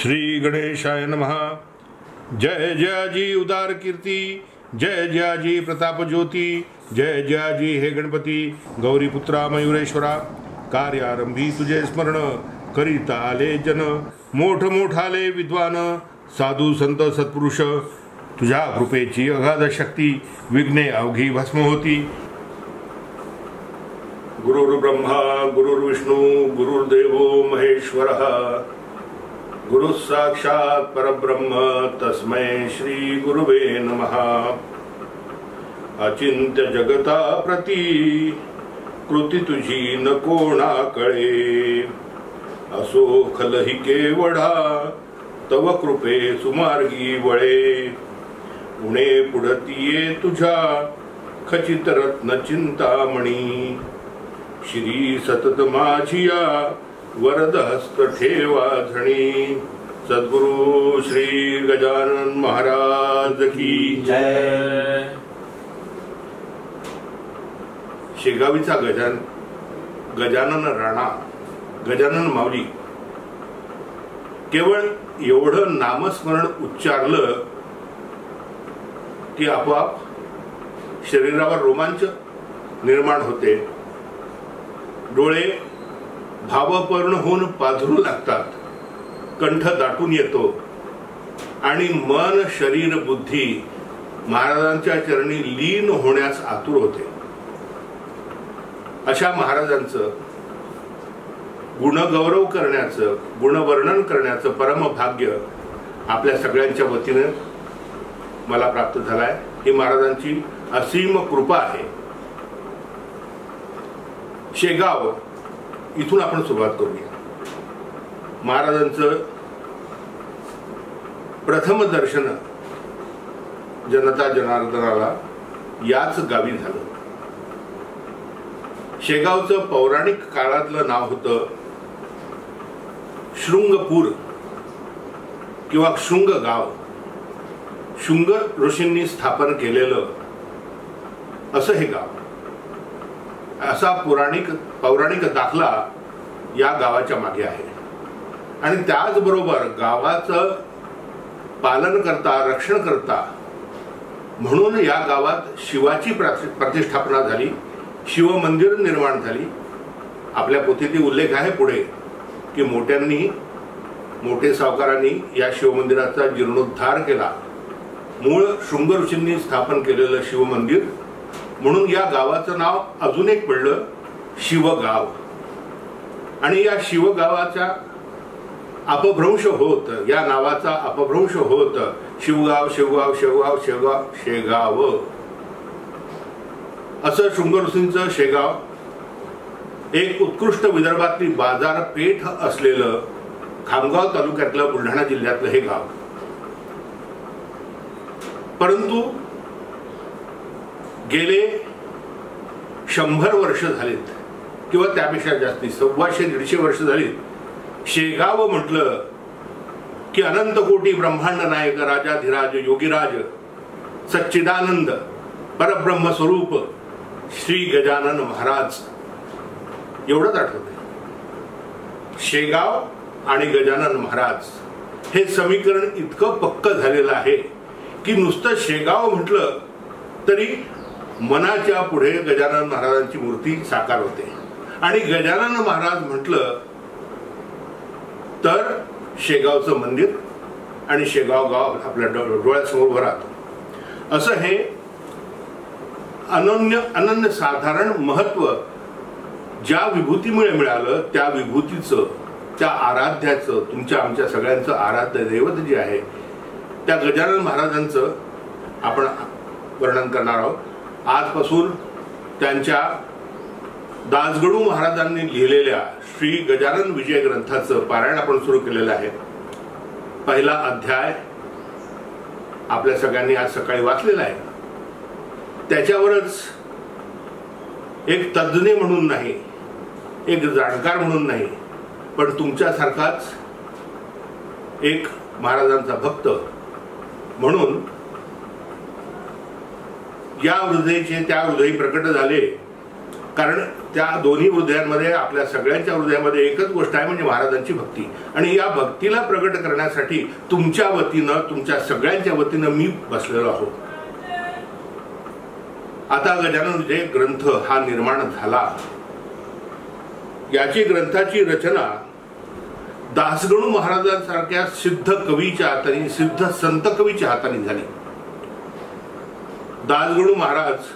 श्री गणेशाय नमः। जय जयाजी उदार कीर्ती, जय जयाजी प्रताप ज्योती, जय जयाजी हे गणपती गौरीपुत्रा मयुरेश्वरा। कार्यारंभी तुझे स्मरण करीता आले जन, मोठ मोठाले विद्वान साधू संत सत्पुरुष। तुझ्या कृपेची अगाध शक्ती विघ्ने अवघी भस्म होती। गुरुर्ब्रह्मा गुरुर्विष्णू गुरुर्देवो महेश्वरः, गुरु साक्षात परब्रह्म तस्मै श्री गुरुवे नमः। अचिंत्य जगता प्रती कृती तुझी न कोणा कळे, असो खलही केवढा तव कृपे सुमार्गी वळे। उणे पुढतीये तुझ्या खचित रत्न चिंतामणी, श्री सतत माझिया वरद हस्त ठेवा धणी। सद्गुरु श्री गजानन महाराज की जय। शेगावीचा गजानन राणा, गजानन माऊली केवळ एवढं नामस्मरण उच्चारलं की आपोआप शरीरावर रोमांच निर्माण होते, डोळे भावपूर्ण होऊन पाझरू लागतात, कंठ दाटून येतो आणि मन शरीर बुद्धी महाराजांच्या चरणी लीन होण्यास आतुर होते। अशा महाराजांचं गुणगौरव करण्याचं, गुणवर्णन करण्याचं परम भाग्य आपल्या सगळ्यांच्या वतीने मला प्राप्त झालाय। ही महाराजांची असीम कृपा आहे। शेगाव इथून आपण सुरुवात करूया। महाराजांचं प्रथम दर्शन जनता जनार्दनाला याच गावी झालं। शेगावचं पौराणिक काळातलं नाव होतं शृंगपूर किंवा शृंग गाव। शुंग ऋषींनी स्थापन केलेलं असं हे गाव, असा पौराणिक दाखला या गावाच्या मागे आहे। आणि त्याचबरोबर गावाचं पालन करता, रक्षण करता म्हणून या गावात शिवाची प्रतिष्ठापना झाली, शिव मंदिर निर्माण झाली। आपल्या पोथीतील उल्लेख आहे पुढे की मोठे सावकारांनी या शिवमंदिराचा जीर्णोद्धार केला। मूळ शृंग ऋषींनी स्थापन केलेलं शिवमंदिर म्हणून या गावाचं नाव अजून एक पडलं शिवगाव। आणि या शिवगावाचा अपभ्रंश होत, या नावाचा अपभ्रंश होत शिवगाव शिवगाव शिवगाव शेगाव शेगाव असं शृंग ऋषींचं शेगाव एक उत्कृष्ट विदर्भातली बाजारपेठ असलेलं खामगाव तालुक्यातलं बुलढाणा जिल्ह्यातलं हे गाव। परंतु गेले 100 वर्ष झालीत किंवा त्यापेक्षा जास्ती 125-150 वर्ष झालीत शेगाव म्हटलं की अनंत कोटी ब्रह्मांड नायक राजाधिराज योगीराज सच्चिदानंद परब्रह्म स्वरूप श्री गजानन महाराज एवढंच आठवते। शेगाव आणि गजानन महाराज हे समीकरण इतकं पक्क झालेलं आहे की नुसतं शेगाव म्हटलं तरी मनाच्या पुढे गजानन महाराजांची मूर्ती साकार होते। आणि गजानन महाराज म्हटलं तर शेगावचं मंदिर आणि शेगाव गाव आपल्या डोळ्यासमोर उभं राहतं। असं हे अनन्य साधारण महत्व ज्या विभूतीमुळे मिळालं, त्या विभूतीचं, त्या आराध्याचं, तुमच्या आमच्या सगळ्यांचं आराध्य दैवत जे आहे त्या गजानन महाराजांचं आपण वर्णन करणार आहोत। आजपासून त्यांच्या दासगणू महाराजांनी लिहिलेल्या श्री गजानन विजय ग्रंथाचं पारायण आपण सुरू केलेलं आहे। पहिला अध्याय आपल्या सगळ्यांनी आज सकाळी वाचलेला आहे। त्याच्यावरच एक तज्ज्ञ म्हणून नाही, एक जाणकार म्हणून नाही, पण तुमच्यासारखाच एक महाराजांचा भक्त म्हणून या हृदयीचे त्या हृदयी प्रकट झाले कारण त्या दोन्ही हृदयांमध्ये, आपल्या सगळ्यांच्या हृदयामध्ये एकच गोष्ट आहे, म्हणजे महाराजांची भक्ती. आणि या भक्तीला प्रगट करण्यासाठी तुमच्या वतीनं, तुमच्या सगळ्यांच्या वतीनं मी बसलेलो आहोत. आता गजानन विजय ग्रंथ हा निर्माण झाला. याची ग्रंथाची रचना दासगणू महाराजांसारख्या सिद्ध कवीच्या हाताने, सिद्ध संत कवीच्या हाताने झाली. दासगणू महाराज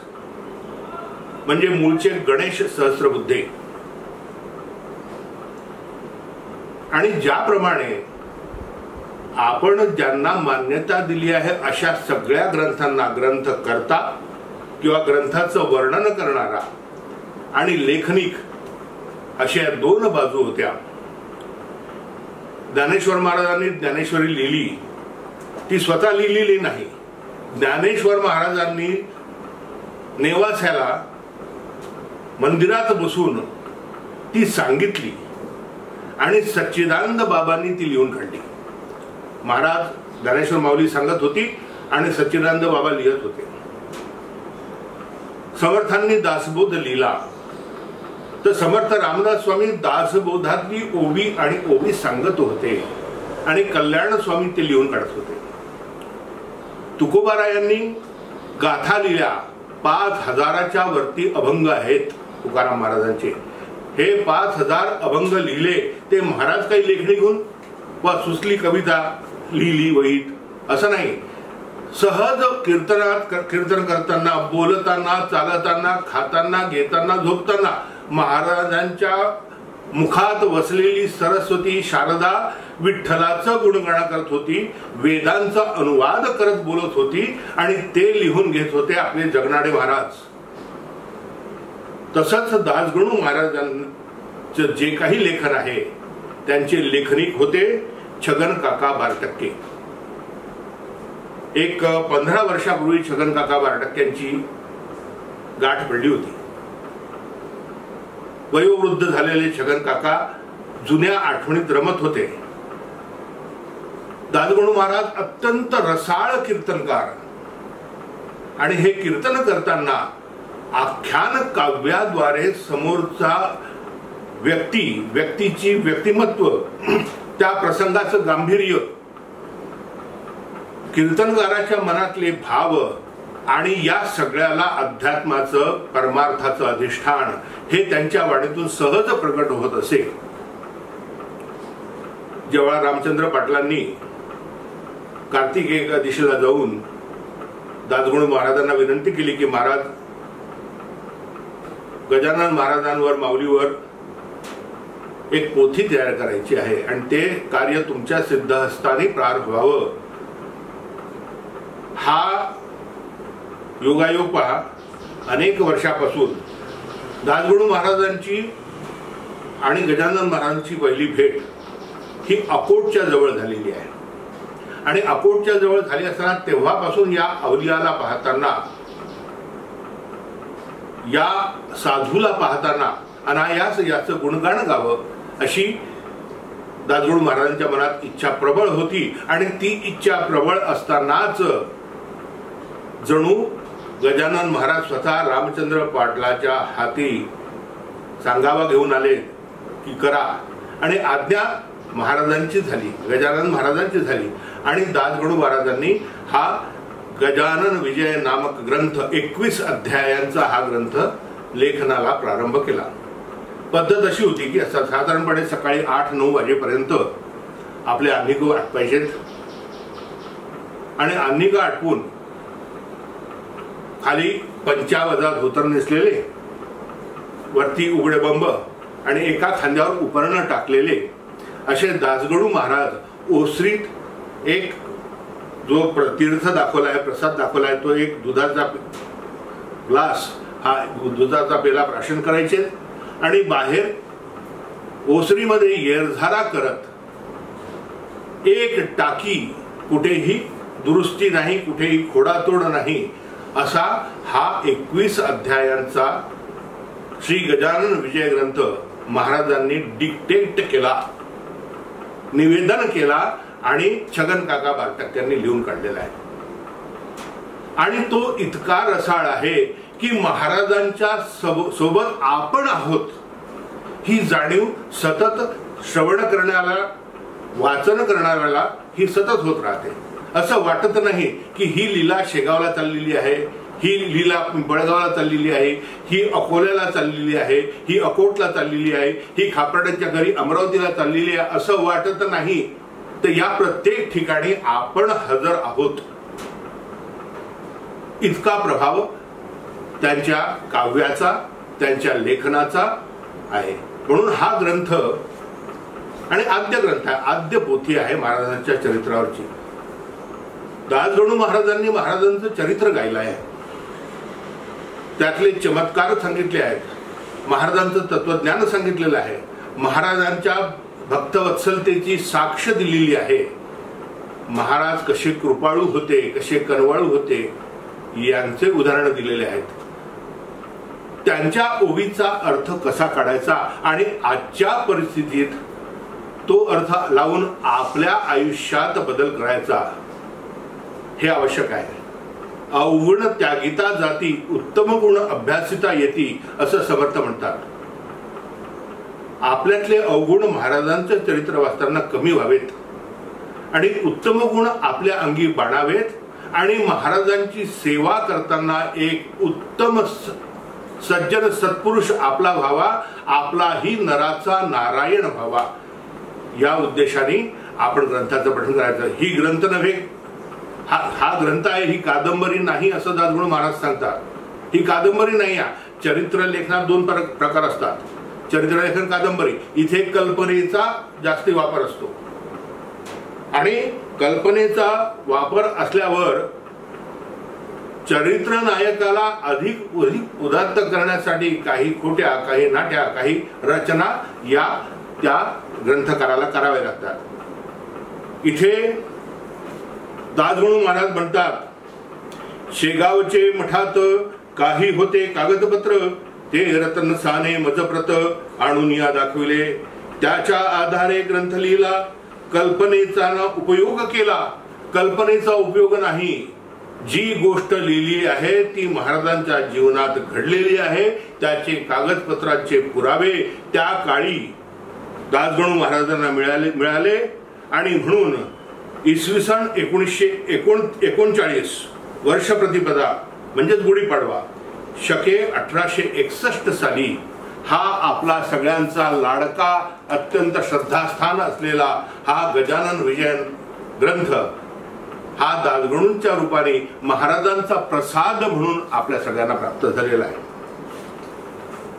म्हणजे मूळचे गणेश सहस्त्रबुद्धे. आणि ज्याप्रमाणे आपण ज्यांना मान्यता दिली आहे अशा सगळ्या ग्रंथांना ग्रंथकर्ता किंवा ग्रंथाचं वर्णन करणारा आणि लेखनिक अशा दोन बाजू होत्या. ज्ञानेश्वर महाराजांनी ज्ञानेश्वरी लिहिली, ती स्वतः लिहिलेली नाही. ज्ञानेश्वर महाराजांनी नेवास्याला मंदिरात बसून ती सांगितली आणि सच्चिदानंद बाबांनी ती लिहून काढली. महाराज ज्ञानेश्वर माऊली सांगत होती आणि सच्चिदानंद बाबा लिहत होते. समर्थांनी दासबोध लिहिला तर समर्थ रामदास स्वामी दासबोधातली ओवी आणि ओवी सांगत होते आणि कल्याण स्वामी ते लिहून काढत होते. तुकोबारायांनी गाथा लिहिल्या, 5000च्या वरती अभंग आहेत तुकाराम महाराजांचे. हे 5000 अभंग लिहिले ते महाराज काही लेखणी घेऊन वा सुचली कविता लिहिली वहीत असं नाही. सहज कीर्तन करताना, बोलताना, चालताना, खाताना, घेताना, झोपताना महाराजांच्या मुखात वसलेली सरस्वती शारदा विठ्ठलाचं गुणगान करत होती, वेदांचा अनुवाद करत बोलत होती आणि ते लिहून घेत होते आपले जगनाडे महाराज. तसंच दासगणू महाराजांचं जे काही लेखन आहे त्यांचे लेखनिक होते छगन काका बारटक्के. एक 15 वर्षापूर्वी छगन काका बारटक्क्यांची गाठ पडली होती. वयोवृद्ध झालेले छगन काका जुन्या आठवणीत रमत होते. दासगणू महाराज अत्यंत रसाळ कीर्तनकार आणि हे कीर्तन करताना आख्यान काव्याद्वारे समोरचा व्यक्तीची व्यक्तिमत्व, त्या प्रसंगाचं गांभीर्य, कीर्तनकाराच्या मनातले भाव आणि या सगळ्याला अध्यात्माचं, परमार्थाचं अधिष्ठान हे त्यांच्या वाणीतून सहज प्रकट होत असे. जेव्हा रामचंद्र पाटलांनी कार्तिक एकादशीला जाऊन दासगणू महाराजांना विनंती केली की महाराज, गजानन महाराजांवर, माऊलीवर एक पोथी तयार करायची आहे आणि ते कार्य तुमच्या सिद्धहस्ताने प्रार व्हावं. हा योगायोग पहा, अनेक वर्षापासून दासगणू महाराजांची आणि गजानन महाराजांची पहिली भेट ही अकोटच्या जवळ झालेली आहे. आणि अकोटच्या जवळ झाली असताना तेव्हापासून या अवलियाला पाहताना, या साधूला पाहताना अनायास याचं गुणगान गावं अशी दासगणू महाराजांच्या मनात इच्छा प्रबळ होती. आणि ती इच्छा प्रबळ असतानाच जणू गजानन महाराज स्वतः रामचंद्र पाटलाच्या हाती सांगावा घेऊन आले की करा. आणि आज्ञा महाराजांची झाली, गजानन महाराजांची झाली. आणि दासगणू महाराजांनी हा गजानन विजय नामक ग्रंथ, 21 अध्यायांचा हा ग्रंथ लेखनाला प्रारंभ केला. पद्धत अशी होती की साधारणपणे सकाळी 8-9 वाजेपर्यंत आपले अन्निक आटपायचेत आणि अन्निक आटपून खाली पंचावजा धोतर नेसलेले, वरती उघडे बंब आणि एका खांद्यावर उपरणं टाकलेले असे दासगणू महाराज ओसरीत एक जो तीर्थ दाखवलाय, प्रसाद दाखवलाय, तो एक दुधाचा ग्लास, हा दुधाचा पेला प्राशन करायचे आणि बाहेर ओसरीमध्ये येरझारा करत एक टाकी, कुठेही दुरुस्ती नाही, कुठेही खोडातोड नाही, असा हा 21 अध्यायांचा श्री गजानन विजय ग्रंथ महाराजांनी डिक्टेट केला, निवेदन केला आणि छगन काका बारटक्क्यांनी लिहून काढलेला आहे. आणि तो इतका रसाळ आहे की महाराजांच्या सोबत आपण आहोत ही जाणीव सतत श्रवण करण्याला, वाचन करणाऱ्याला ही सतत होत राहते. असं वाटत नाही की ही लीला शेगावला चाललेली आहे, ही लीला पिंपळगावला चाललेली आहे, ही अकोल्याला चाललेली आहे, ही अकोटला चाललेली आहे, ही खापर्ड्यांच्या घरी अमरावतीला चाललेली आहे, असं वाटत नाही. तर या प्रत्येक ठिकाणी आपण हजर आहोत. इतका प्रभाव त्यांच्या काव्याचा, त्यांच्या लेखनाचा आहे. म्हणून हा ग्रंथ आणि आद्य ग्रंथ आहे, आद्य पोथी आहे महाराजांच्या चरित्रावरची. दासगणू महाराजांनी महाराजांचं चरित्र गायलं आहे, त्यातले चमत्कार सांगितले आहेत, महाराजांचं तत्वज्ञान सांगितलेलं आहे, महाराजांच्या भक्तवत्सलतेची साक्ष दिलेली आहे. महाराज कसे कृपाळू होते, कसे कनवाळू होते यांचे उदाहरण दिलेले आहेत. त्यांच्या ओवीचा अर्थ कसा काढायचा आणि आजच्या परिस्थितीत तो अर्थ लावून आपल्या आयुष्यात बदल करायचा हे आवश्यक आहे. अवगुण त्यागिता जाती, उत्तम गुण अभ्यासिता येती असं समर्थ म्हणतात. आपल्यातले अवगुण महाराजांचं चरित्र वाचताना कमी व्हावेत आणि उत्तम गुण आपल्या अंगी बाणावेत आणि महाराजांची सेवा करताना एक उत्तम सज्जन सत्पुरुष आपला व्हावा, आपलाही नराचा नारायण व्हावा, या उद्देशाने आपण ग्रंथाचं पठण करायचं. ही ग्रंथ नव्हे, हा ग्रंथ आहे, ही कादंबरी नाही असं दासगणू महाराज सांगतात. ही कादंबरी नाही आहे. चरित्र लेखनात दोन प्रकार असतात, चरित्रलेखन, कादंबरी. इथे कल्पनेचा जास्ती वापर असतो आणि कल्पनेचा वापर असल्यावर चरित्र नायकाला अधिक उदात्त करण्यासाठी काही खोट्या, काही नाट्या, काही रचना या त्या ग्रंथकाराला कराव्या लागतात. इथे दासगणू महाराज म्हणतात, शेगावचे मठात काही होते कागदपत्र, ते रतन साने मजप्रत आणून या दाखविले, त्याच्या आधारे ग्रंथ लिहिला, कल्पनेचा उपयोग केला. कल्पनेचा उपयोग नाही, जी गोष्ट लिहिली आहे ती महाराजांच्या जीवनात घडलेली आहे, त्याचे कागदपत्रांचे पुरावे त्या काळी दासगणू महाराजांना मिळाले आणि म्हणून इसवी सन 1939 वर्ष प्रतिपदा म्हणजेच गुढीपाडवा शके 1861 साली हा आपला सगळ्यांचा लाडका, अत्यंत श्रद्धास्थान असलेला हा गजानन विजयन ग्रंथ हा दासगणूंच्या रूपाने महाराजांचा प्रसाद म्हणून आपल्या सगळ्यांना प्राप्त झालेला आहे.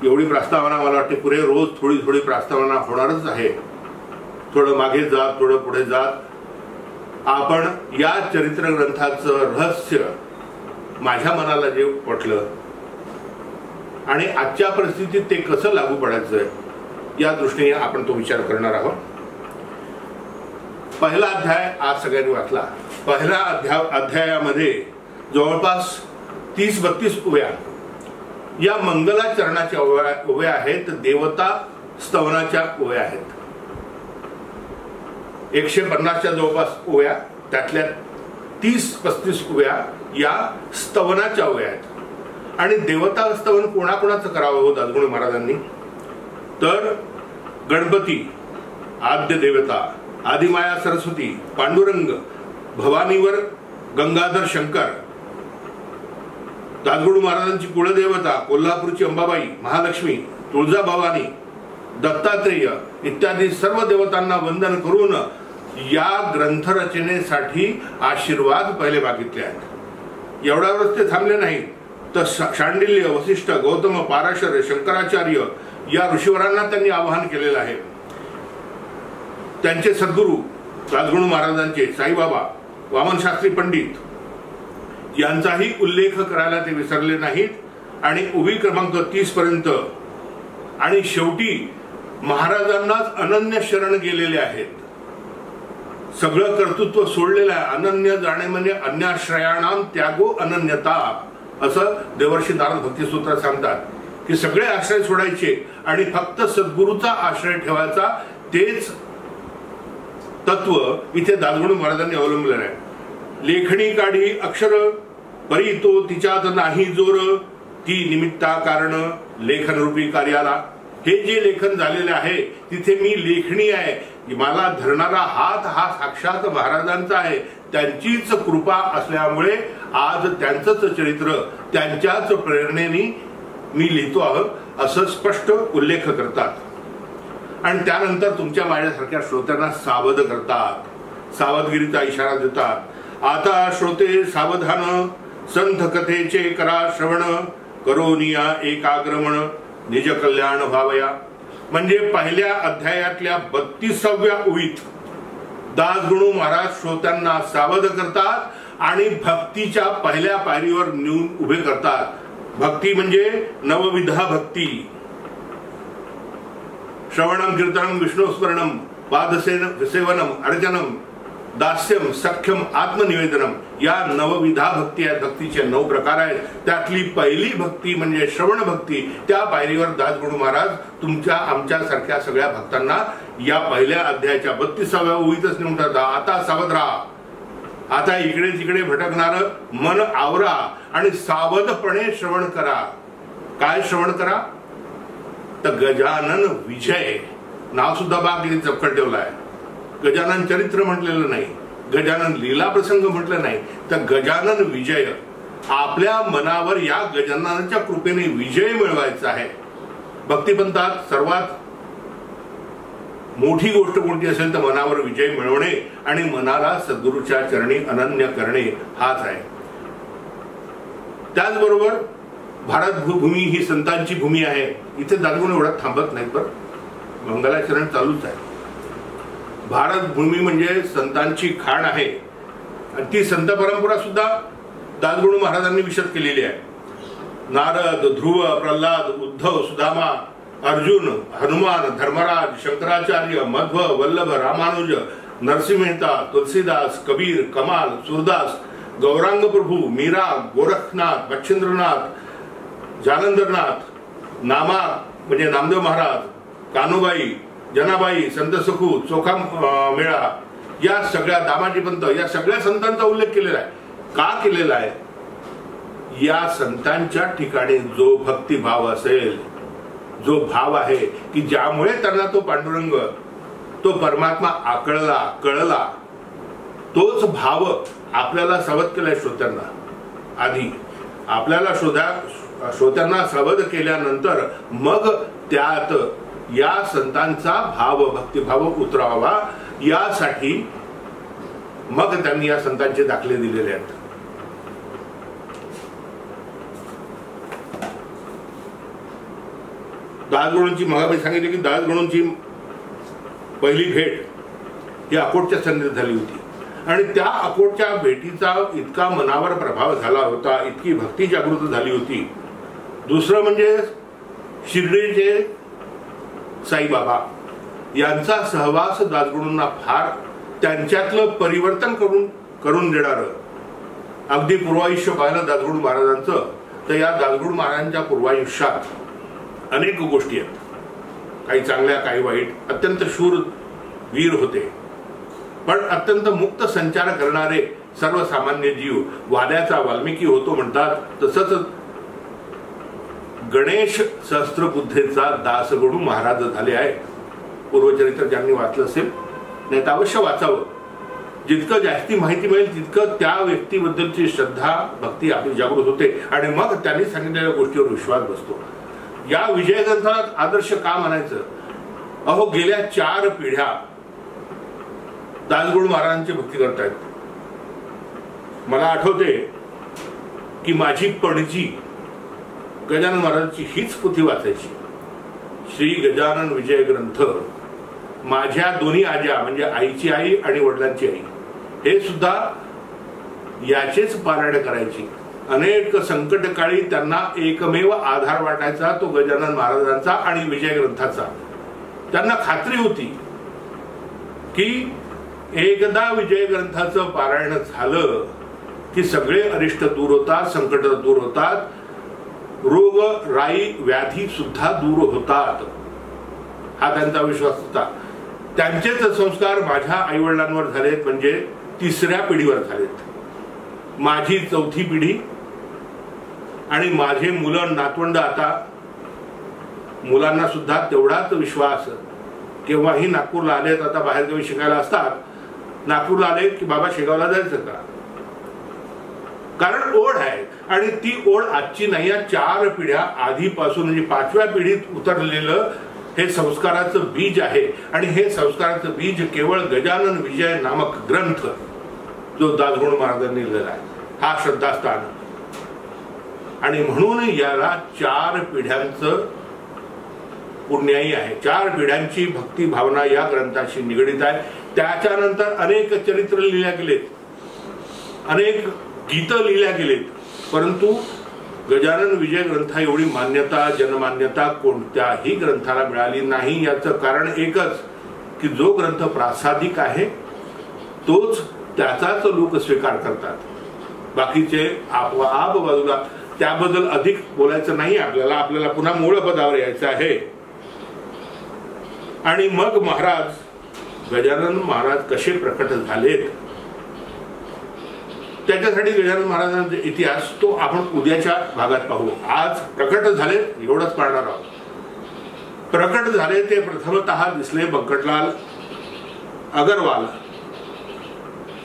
एवढी प्रास्तावना मला वाटते पुढे रोज थोडी थोडी प्रास्तावना होणारच आहे. थोडं मागे जात, थोडं पुढे जात आपण या चरित्र ग्रंथाचं रहस्य माझ्या मनाला जे पटलं आणि आजच्या परिस्थितीत ते कसं लागू पडायचं या दृष्टीने आपण तो विचार करणार आहोत. पहिला अध्याय आज सगळ्यांनी वाचला. पहिल्या अध्यायामध्ये जवळपास 30-32 ओव्या या मंगलाचरणाच्या ओव्या आहेत, देवता स्तवनाच्या ओव्या आहेत. 150च्या जवळपास ओव्या, त्यातल्या 30-35 ओव्या या स्तवनाच्या ओव्या आहेत. आणि देवता स्तवन कोणाकोणाचं करावं हो दासगणू महाराजांनी? तर गणपती, आद्य देवता, आदिमाया सरस्वती, पांडुरंग, भवानीवर गंगाधर शंकर, दासगणू महाराजांची कुलदेवता कोल्हापूरची अंबाबाई, महालक्ष्मी, तुळजाभवानी, दत्तात्रेय इत्यादी सर्व देवतांना वंदन करून या ग्रंथरचनेसाठी आशीर्वाद पहिले मागितले आहेत. एवढ्यावरच ते थांबले नाही, तर शांडिल्य, वसिष्ठ, गौतम, पाराशर, शंकराचार्य या ऋषीवरांना त्यांनी आवाहन केलेलं आहे. त्यांचे सद्गुरू दासगणू महाराजांचे साईबाबा, वामनशास्त्री पंडित यांचाही उल्लेख करायला ते विसरले नाहीत. आणि ओवी क्रमांक 30 पर्यंत आणि शेवटी महाराजांनाच अनन्य शरण गेलेले आहेत. सगळं कर्तृत्व सोडलेलं आहे. अनन्य जाणे म्हणजे अन्याश्रयाणाम त्यागो अनन्यता असं देवर्षी नारद भक्तिसूत्रात सांगतात की सगळे आश्रय सोडायचे आणि फक्त सद्गुरूचा आश्रय ठेवायचा. तेच तत्व इथे दासगणू महाराजांनी अवलंबलेलं आहे. लेखणी काढी अक्षर परी तो तिच्यात नाही जोर, ती निमित्ता कारण लेखन रूपी कार्याला. हे जे लेखन झालेले आहे तिथे मी लेखणी आहे. मला धरणारा हात हा साक्षात महाराजांचा आहे. त्यांचीच कृपा असल्यामुळे आज त्यांचंच चरित्र त्यांच्याच प्रेरणेने मी लिहितो आहोत असं स्पष्ट उल्लेख करतात. आणि त्यानंतर तुमच्या माझ्यासारख्या श्रोत्यांना सावध करतात, सावधगिरीचा इशारा देतात. आता श्रोते सावधान, संत कथेचे करा श्रवण, करोनिया एकाग्रमण, निज कल्याण व्हावया. म्हणजे पहिल्या अध्यायातल्या 32व्या ओळीत दासगणू महाराज श्रोत्यांना सावध करतात आणि भक्तीच्या पहिल्या पायरीवर नेऊन उभे करतात. भक्ती म्हणजे नवविधा भक्ती. श्रवणम कीर्तनम विष्णुस्मरणम पादसेवनम अर्चनम दास्यम सख्यम आत्मनिवेदनम या नवविधा भक्ती आहेत. भक्तीचे 9 प्रकार आहेत. त्यातली पहिली भक्ती म्हणजे श्रवण भक्ती. त्या पायरीवर दासगणू महाराज तुमच्या आमच्या सारख्या सगळ्या भक्तांना या पहिल्या अध्यायाच्या 32व्या ओळीतच नेऊन टाकतात. आता सावध राहा. आता इकडे तिकडे भटकणार मन आवरा आणि सावधपणे श्रवण करा. काय श्रवण करा? तर गजानन विजय नाव सुद्धा बा किती चपकट ठेवलं आहे. गजानन चरित्र म्हटलेलं नाही, गजानन लीला प्रसंग म्हटलं नाही, तर गजानन विजय. आपल्या मनावर या गजाननाच्या कृपेने विजय मिळवायचा आहे. भक्तिपंथात सर्वात मोठी गोष्ट कोणती असेल तर मनावर विजय मिळवणे आणि मनाला सद्गुरूच्या चरणी अनन्य करणे हाच आहे. त्याचबरोबर भारत भूमी ही संतांची भूमी आहे. इथे दासगणू एवढं थांबत नाहीत, पण मंगलाचरण चालूच आहे. भारत भूमी म्हणजे संतांची खाण आहे आणि ती संत परंपरा सुद्धा दासगणू महाराजांनी विशद केलेली आहे. नारद, ध्रुव, प्रल्हाद, उद्धव, सुदामा, अर्जुन, हनुमान, धर्मराज, शंकराचार्य, मध्व, वल्लभ, रामानुज, नरसिंह मेहता, तुलसीदास, कबीर, कमाल, सूरदास, गौरांग प्रभू, मीरा, गोरखनाथ, बच्छिंद्रनाथ, जालंधरनाथ, नामा म्हणजे नामदेव महाराज, कानुबाई, जनाबाई, संत सखू, चोखा मेळा या सगळ्या, दामाजी पंत या सगळ्या संतांचा उल्लेख केलेला आहे. का केलेला आहे? या संतांच्या ठिकाणी जो भक्तिभाव असेल, जो भाव आहे की ज्यामुळे त्यांना तो पांडुरंग, तो परमात्मा आकळला, कळला, तोच भाव आपल्याला सावध केलाय श्रोत्यांना. आधी आपल्याला श्रोत्यांना सावध केल्यानंतर मग त्यात या संतांचा भाव, भक्तिभाव उतरावा यासाठी मग त्यांनी या संतांचे दाखले दिलेले आहेत. दासगणूंची मगाशी सांगितले की दासगणूंची पहिली भेट ही अकोटच्या संधीत झाली होती आणि त्या अकोटच्या भेटीचा इतका मनावर प्रभाव झाला होता, इतकी भक्ती जागृत झाली होती. दुसरं म्हणजे शिर्डीचे साईबाबा यांचा सहवास दासगणूंना फार त्यांच्यातलं परिवर्तन करून देणार. अगदी पूर्वायुष्य पाहिलं दासगणू महाराजांचं तर या दासगणू महाराजांच्या पूर्वायुष्यात अनेक गोष्टी आहेत, काही चांगल्या काही वाईट. अत्यंत शूर वीर होते, पण अत्यंत मुक्त संचार करणारे सर्वसामान्य जीव. वाड्याचा वाल्मिकी होतो म्हणतात, तसंच गणेश सहस्त्रबुद्धेचा दासगणू महाराज झाले आहे. पूर्वचरित्र ज्यांनी वाचलं असेल नाही तर अवश्य वाचावं. जितकं जास्ती माहिती मिळेल तितकं त्या व्यक्तीबद्दलची श्रद्धा, भक्ती आपली जागृत होते आणि मग त्यांनी सांगितलेल्या गोष्टीवर विश्वास बसतो. या विजय ग्रंथात आदर्श का म्हणायचं? अहो, गेल्या 4 पिढ्या दासगणू महाराजांची भक्ती करतायत. मला आठवते की माझी पणजी गजानन महाराजांची हीच पोथी वाचायची. श्री गजानन विजय ग्रंथ. माझ्या दोन्ही आज्या म्हणजे आईची आई आणि वडिलांची आई हे सुद्धा याचेच पारायण करायची. अनेक संकटकाळी त्यांना एकमेव आधार वाटायचा तो गजानन महाराजांचा आणि विजय ग्रंथाचा. त्यांना खात्री होती की एकदा विजय ग्रंथाचं पारायण झालं की सगळे अरिष्ट दूर होतात, संकट दूर होतात, रोग राई व्याधी सुद्धा दूर होतात, हा त्यांचा विश्वास होता. त्यांचेच संस्कार माझ्या आईवडिलांवर झालेत, म्हणजे 3ऱ्या पिढीवर झालेत. माझी 4थी पिढी आणि माझे मुलं नातवंड, आता मुलांना सुद्धा तेवढाच विश्वास, केव्हाही नागपूरला आलेत, आता बाहेरगावी शिकायला असतात, नागपूरला आले की बाबा शेगावला जायचं का, कारण ओढ आहे. आणि ती ओढ आजची नाही, या 4 पिढ्या आधीपासून म्हणजे 5व्या पिढीत उतरलेलं हे संस्काराचं बीज आहे. आणि हे संस्काराचं बीज केवळ गजानन विजय नामक ग्रंथ जो दासगुण महाराजांनी लिहिलेला आहे, हा श्रद्धास्थान. आणि म्हणून याला 4 पिढ्यांचं पुण्याई आहे. 4 पिढ्यांची भक्ती भावना या ग्रंथाशी निगडित आहे. त्याच्यानंतर अनेक चरित्र लिहिल्या गेलेत, अनेक गीतं लिहिल्या गेलेत, परंतु गजानन विजय ग्रंथा एवढी मान्यता, जनमान्यता कोणत्याही ग्रंथाला मिळाली नाही. याचं कारण एकच की जो ग्रंथ प्रासादिक आहे तोच त्याचाच लोक स्वीकार करतात, बाकीचे आप बाजूला. त्याबद्दल अधिक बोलायचं नाही आपल्याला, आपल्याला पुन्हा मूळ पदावर यायचं आहे. आणि मग महाराज गजानन महाराज कसे प्रकट झालेत, त्याच्यासाठी गजानन महाराजांचा इतिहास तो आपण उद्याच्या भागात पाहू. आज प्रकट झाले एवढंच पाहणार आहोत. प्रकट झाले ते प्रथमतः दिसले बंकटलाल अगरवाल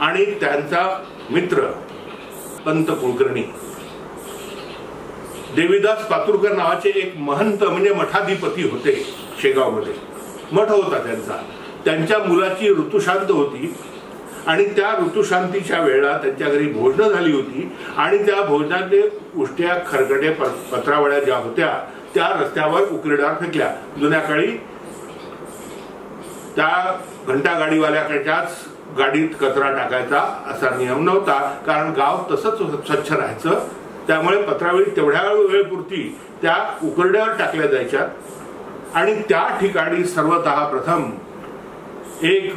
आणि त्यांचा मित्र पंत कुलकर्णी. देवीदास पातुरकर नावाचे एक महंत म्हणजे मठाधिपती होते शेगावमध्ये, मठ होता त्यांचा. त्यांच्या मुलाची ऋतुशांत होती आणि त्या ऋतुशांतीच्या वेळेला त्यांच्या घरी भोजनं झाली होती आणि त्या भोजनातले उष्ट्या खरकटे पत्रावळ्या ज्या होत्या त्या रस्त्यावर उकिरड्यावर फेकल्या. जुन्या काळी त्या घंटा गाडीवाल्याकडच्याच गाडीत कचरा टाकायचा असा नियम नव्हता, कारण गाव तसंच स्वच्छ राहायचं. त्यामुळे पत्रावळी तेवढ्या वेळेपुरती त्या उकिरड्यावर टाकल्या जायच्या. आणि त्या ठिकाणी सर्वतः प्रथम एक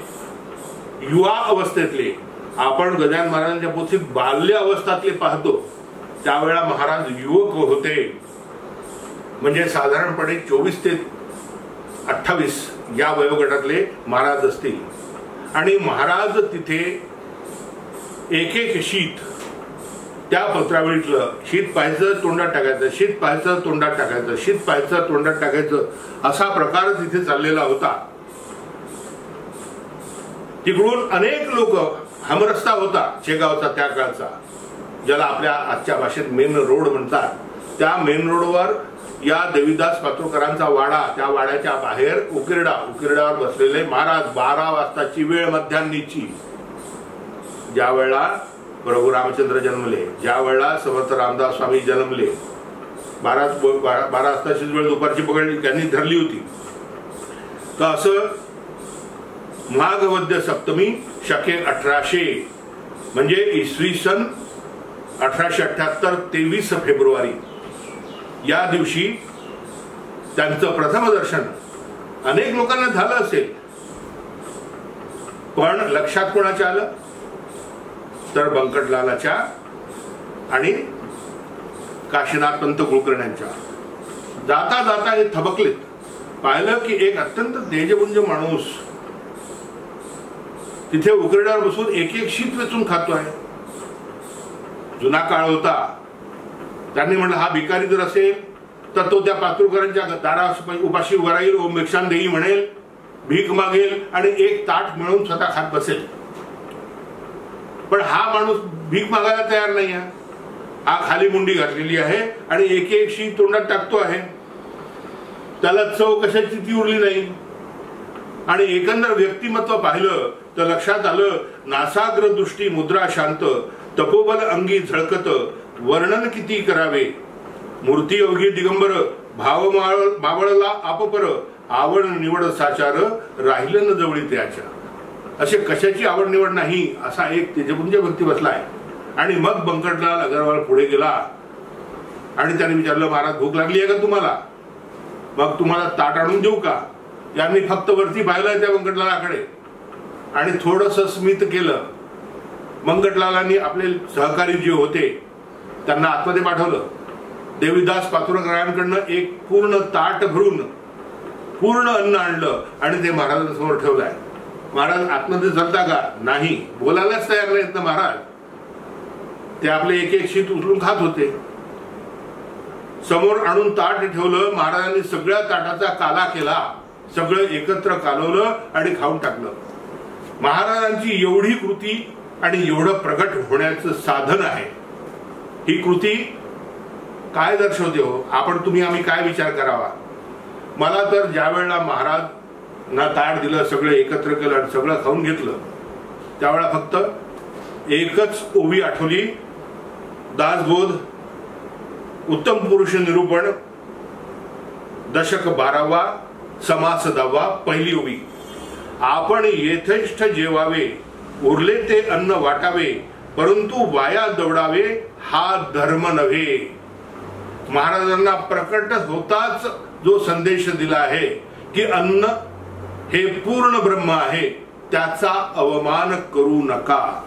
युवा अवस्थेतले, आपण गजानन महाराजांच्या पोथीत बाल्य अवस्थातले पाहतो, त्यावेळेला महाराज युवक होते, म्हणजे साधारणपणे 24 ते 28 या वयोगटातले महाराज असतील. आणि महाराज तिथे एक एक शीत, त्या पत्रावळीतलं शीत पाहायचं तोंडात टाकायचं, शीत पाहायचं तोंडात टाकायचं, शीत पाहायचं तोंडात टाकायचं, असा प्रकार तिथे चाललेला होता. तिकडून अनेक लोक, हमरस्ता होता शेगावचा त्या काळचा, ज्याला आपल्या आजच्या भाषेत मेन रोड म्हणतात, त्या मेन रोडवर या देवीदास पातुरकरांचा वाडा, त्या वाड्याच्या बाहेर उकिरड्यावर बसलेले महाराज. 12 वाजताची वेळ मध्यान्नीची, ज्या वेळेला प्रभू रामचंद्र जन्मले, ज्या वेळेला समर्थ रामदास स्वामी जन्मले, 12 वाजताची वेळ दुपारची पकडली त्यांनी धरली होती. तर असं माघ वद्य सप्तमी शके 1800 म्हणजे इसवी सन 1878 23 फेब्रुवारी या दिवशी त्यांचं प्रथम दर्शन अनेक लोकांना झालं असेल, पण लक्षात कोणाच्या आलं तर बंकटलालाच्या आणि काशीनाथ पंत कुलकर्ण्यांच्या. जाता जाता हे थबकलेत, पाहिलं की एक अत्यंत तेजपुंज माणूस तिथे उकिरड्यावर बसून एक एक शीत वेचून खातोय. जुना काळ होता, त्यांनी म्हटलं हा भिकारी जर असेल तर तो त्या पातुरकरांच्या दारा उपाशी उभा राहील, ओम भिक्षान देई म्हणेल, भीक मागेल आणि एक ताट मिळवून स्वतः खात बसेल. पण हा माणूस भीक मागायला तयार नाही आहे. हा खाली मुंडी घातलेली आहे आणि एक एक शीत तोंडात टाकतो आहे. त्याला चव कशाची ती उरली नाही. आणि एकंदर व्यक्तिमत्व पाहिलं तर लक्षात आलं, नासाग्र दृष्टी मुद्रा शांत, तपोबल अंगी झळकत, वर्णन किती करावे, मूर्ती अवघी दिगंबर, भाव मावळला आपपर, आवड निवड साचार, राहिलं न जवळी त्याच्या. असे कशाची आवड निवड नाही असा एक तेजपुंज व्यक्ती बसलाय. आणि मग बंकटलाल अगरवाल पुढे गेला आणि त्याने विचारलं, महाराज भूक लागली आहे का तुम्हाला? मग तुम्हाला ताट आणून देऊ का? यांनी फक्त वरती पाहिलं त्या बंकटलालाकडे आणि थोडस स्मित केलं. बंकटलालांनी आपले सहकारी जे होते त्यांना आतमध्ये पाठवलं. देवीदास पातुरकरांकडनं एक पूर्ण ताट भरून पूर्ण अन्न आणलं आणि ते महाराजांसमोर ठेवलंय. महाराज आतमध्ये चालता का? नाही, बोलायलाच तयार नाहीत ना महाराज. ते आपले एक एक शीत उचलून खात होते. समोर आणून ताट ठेवलं. महाराजांनी सगळ्या ताटाचा काला केला, सगळं एकत्र कालवलं आणि खाऊन टाकलं. महाराजांची एवढी कृती आणि एवढं प्रगट होण्याचं साधन आहे. ही कृती काय दर्शवते हो? आपण तुम्ही आम्ही काय विचार करावा? मला तर ज्या वेळेला महाराज ना ताट दिलं, सगळं एकत्र केलं आणि सगळं खाऊन घेतलं, त्यावेळेला फक्त एकच ओवी आठवली. दासबोध उत्तम पुरुष निरूपण दशक 12वा समास 10वा पहिली ओवी. आपण यथेष्ट जेवावे, उरले ते अन्न वाटावे, परंतु वाया दौडावे हा धर्म नव्हे. महाराजांना प्रकट होताच जो संदेश दिला आहे की अन्न हे पूर्ण ब्रह्म आहे, त्याचा अवमान करू नका.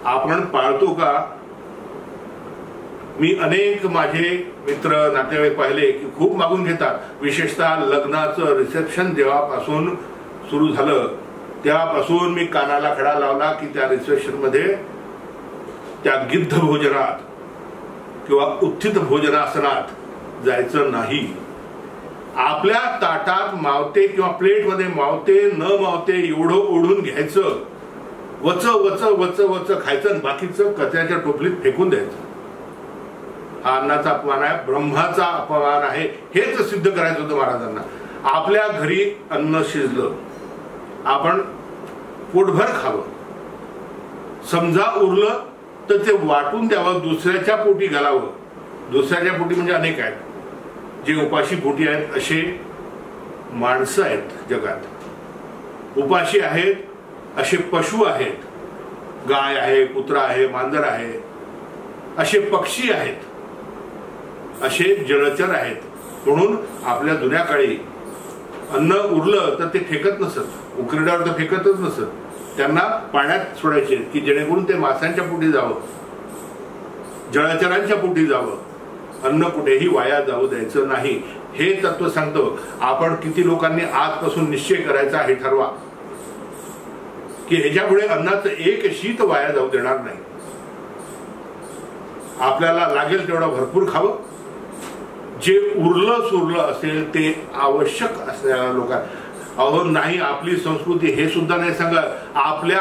आपण पाळतो का? मी अनेक माझे मित्र नातेवाईक पाहिले की खूप मागून घेतात. विशेषतः लग्नाचं रिसेप्शन जेव्हापासून सुरू झालं तेव्हापासून मी कानाला खडा लावला की त्या रिसेप्शन मध्ये त्या गिद्ध भोजनात किंवा उत्थित भोजनासनात जायचं नाही. आपल्या ताटात मावते किंवा प्लेट मध्ये मावते न मावते एवढं ओढून घ्यायचं, वच वच वच वच खायचं आणि बाकीचं कचऱ्याच्या टोपलीत फेकून द्यायचं. हा अन्नाचा अपमान आहे, ब्रह्माचा अपमान आहे. हेच सिद्ध करायचं होतं महाराजांना. आपल्या घरी अन्न शिजलं, आपण पोटभर खावं. समजा उरलं तर ते वाटून द्यावं, दुसऱ्याच्या पोटी घालावं. दुसऱ्याच्या पोटी म्हणजे अनेक आहेत, जे उपाशी पोटी आहेत असे माणसं आहेत जगात. उपाशी आहेत असे पशु आहेत, गाय आहे, कुत्रा आहे, मांजर आहे, असे पक्षी आहेत, असे जलचर आहेत. म्हणून आपल्या जुन्या काळी अन्न उरलं तर ते फेकत नसत, उकरड्यावर तर फेकतच नसत. त्यांना पाण्यात सोडायचे की जेणेकरून ते माशांच्या पोटी जावं, जलचरांच्या पोटी जावं. अन्न कुठेही वाया जाऊ द्यायचं नाही, हे तत्व सांगतो. आपण किती लोकांनी आजपासून निश्चय करायचा हे ठरवा की ह्याच्यापुढे अन्नाचं एक शीत वाया जाऊ देणार नाही. आपल्याला लागेल तेवढं भरपूर खावं. जे उरलं सुरलं असेल ते आवश्यक असलेल्या लोकांना. अहो नाही, आपली संस्कृती हे सुद्धा नाही सांगत. आपल्या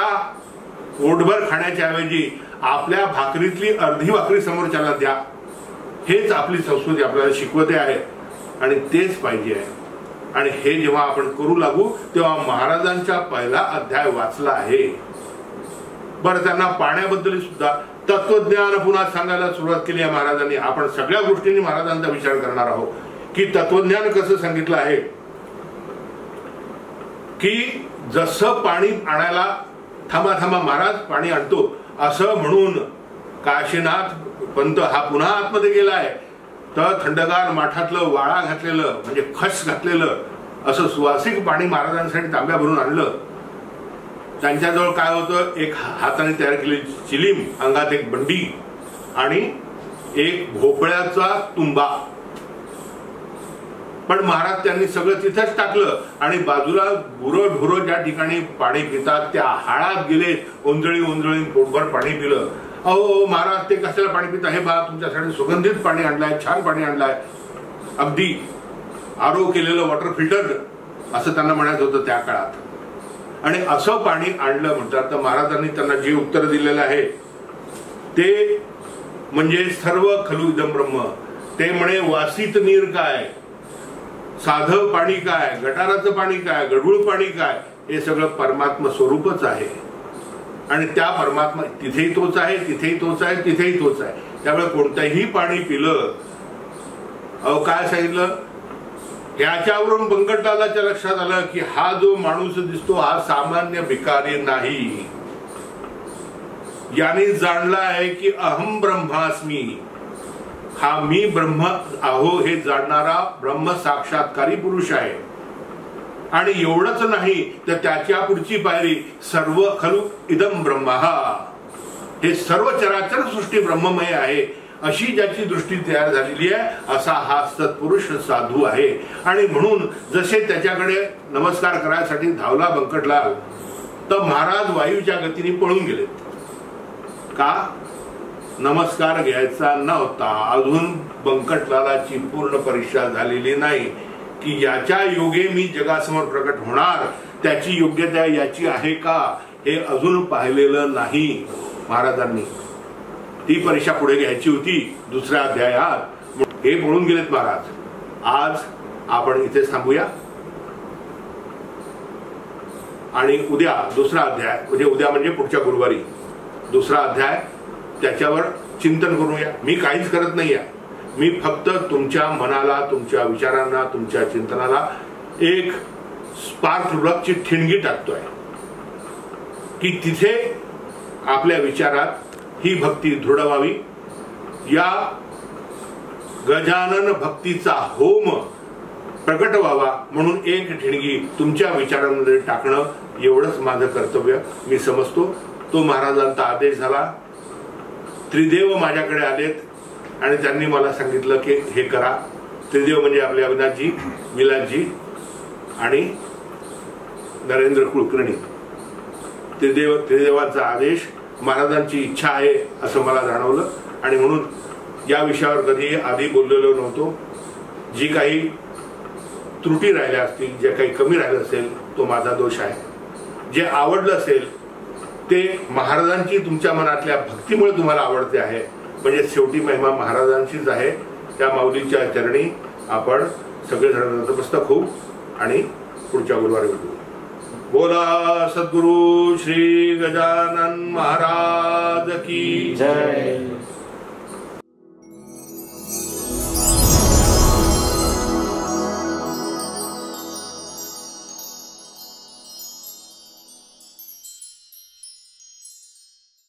पोटभर खाण्याच्या ऐवजी आपल्या भाकरीतली अर्धी भाकरी समोरच्याला द्या, हेच आपली संस्कृती आपल्याला शिकवते आहे आणि तेच पाहिजे आहे. आणि हे जेव्हा आपण करू लागू तेव्हा महाराजांचा पहिला अध्याय वाचला आहे. बरं, त्यांना पाण्याबद्दल सुद्धा तत्वज्ञान पुन्हा सांगायला सुरुवात केली आहे महाराजांनी. आपण सगळ्या गोष्टींनी महाराजांचा विचार करणार आहोत की तत्वज्ञान कसं सांगितलं आहे. की जसं पाणी आणायला थांबा थांबा महाराज पाणी आणतो असं म्हणून काशीनाथ पंत हा पुन्हा आतमध्ये गेलाय, तर थंडगार माठातलं वाळा घातलेलं म्हणजे खस घातलेलं असं सुवासिक पाणी महाराजांसाठी तांब्या भरून आणलं. त्यांच्याजवळ काय होतं? एक हाताने तयार केलेली चिलीम, अंगात एक बंडी आणि एक भोपळ्याचा तुंबा. पण महाराज त्यांनी सगळं तिथंच टाकलं आणि बाजूला गुरं ढोरं ज्या ठिकाणी पाणी पितात त्या हाळात गेले, ओंजळी ओंजळी पोटभर पाणी पिलं. अहो महाराज ते कशाला पाणी पिता? हे बा तुमच्यासाठी सुगंधित पाणी आणलंय, छान पाणी आणलंय, अगदी आरो केलेलं वॉटर फिल्टर असं त्यांना म्हणायचं होतं त्या काळात. आणि असं पाणी आणलं म्हणतात. तर महाराजांनी त्यांना जे उत्तर दिलेलं आहे ते म्हणजे सर्व खलु इदं ब्रह्म. ते म्हणे वासित नीर काय, साधं पाणी काय, गटाराचं पाणी काय, गढूळ पाणी काय, हे सगळं परमात्मा स्वरूपच आहे. आणि त्या परमात्मा तिथेही तोच आहे, तिथेही तोच आहे, तिथेही तोच आहे. त्यामुळे कोणतंही पाणी पिलं, अहो काय सांगितलं, याच्यावरून बंकटलालाच्या लक्षात आलं की हा जो माणूस दिसतो हा सामान्य भिकारी नाही. याने जाणला आहे की अहम ब्रह्मास्मी, हा मी ब्रह्म आहो हे जाणणारा ब्रह्म साक्षात्कारी पुरुष आहे. आणि एवढंच नाही तर त्याच्या पुढची पायरी सर्व खलु इदं ब्रह्म, हे सर्व चराचर सृष्टी ब्रह्ममय आहे अशी ज्याची दृष्टी तयार झालेली आहे असा हा सत्पुरुष साधू आहे. आणि म्हणून जसे त्याच्याकडे नमस्कार करायसाठी धावला बंकटलाल, तर महाराज वायूच्या गतीने पळून गेले. का? नमस्कार घ्यायचा नव्हता. अजून बंकटलालाची पूर्ण परीक्षा झालेली नाही की याच्या योगे मी जगासमोर प्रकट होणार, त्याची योग्यता याची आहे का हे अजून पाहिलेलं नाही महाराजांनी. ती परीक्षा पुढे घ्यायची होती दुसऱ्या अध्यायात. हे बोलून गेलेत महाराज. आज आपण इथे थांबूया आणि उद्या दुसरा अध्याय, उद्या म्हणजे पुढच्या गुरुवारी दुसरा अध्याय, त्याच्यावर चिंतन करूया. मी काहीच करत नाही आहे. मी फक्त तुमच्या मनाला, तुमच्या विचारांना, तुमच्या चिंतनाला एक स्पार्क प्लगची ठिणगी टाकतोय की तिथे आपल्या विचारात ही भक्ती दृढ व्हावी. या गजानन भक्तीचा होम प्रकट व्हावा म्हणून एक ठिणगी तुमच्या विचारांमध्ये टाकणं एवढंच माझं कर्तव्य मी समजतो. तो महाराजांचा आदेश झाला. त्रिदेव माझ्याकडे आलेत आणि त्यांनी मला सांगितलं की हे करा. त्रिदेव म्हणजे आपले अविनाशजी, विलासजी आणि नरेंद्र कुलकर्णी. त्रिदेवांचा आदेश, महाराजांची इच्छा आहे असं मला जाणवलं आणि म्हणून या विषयावर कधी आधी बोललेलो नव्हतो. जी काही त्रुटी राहिल्या असतील, जे काही कमी राहिलं असेल तो माझा दोष आहे. जे आवडलं असेल ते महाराजांची तुमच्या मनातल्या भक्तीमुळे तुम्हाला आवडते आहे. म्हणजे शेवटी महिमा महाराजांचीच आहे. त्या माऊलीच्या चरणी आपण सगळेजण नतमस्तक होऊ आणि पुढच्या गुरुवारी भेटू. बोला सद्गुरु श्री गजानन महाराज की जय.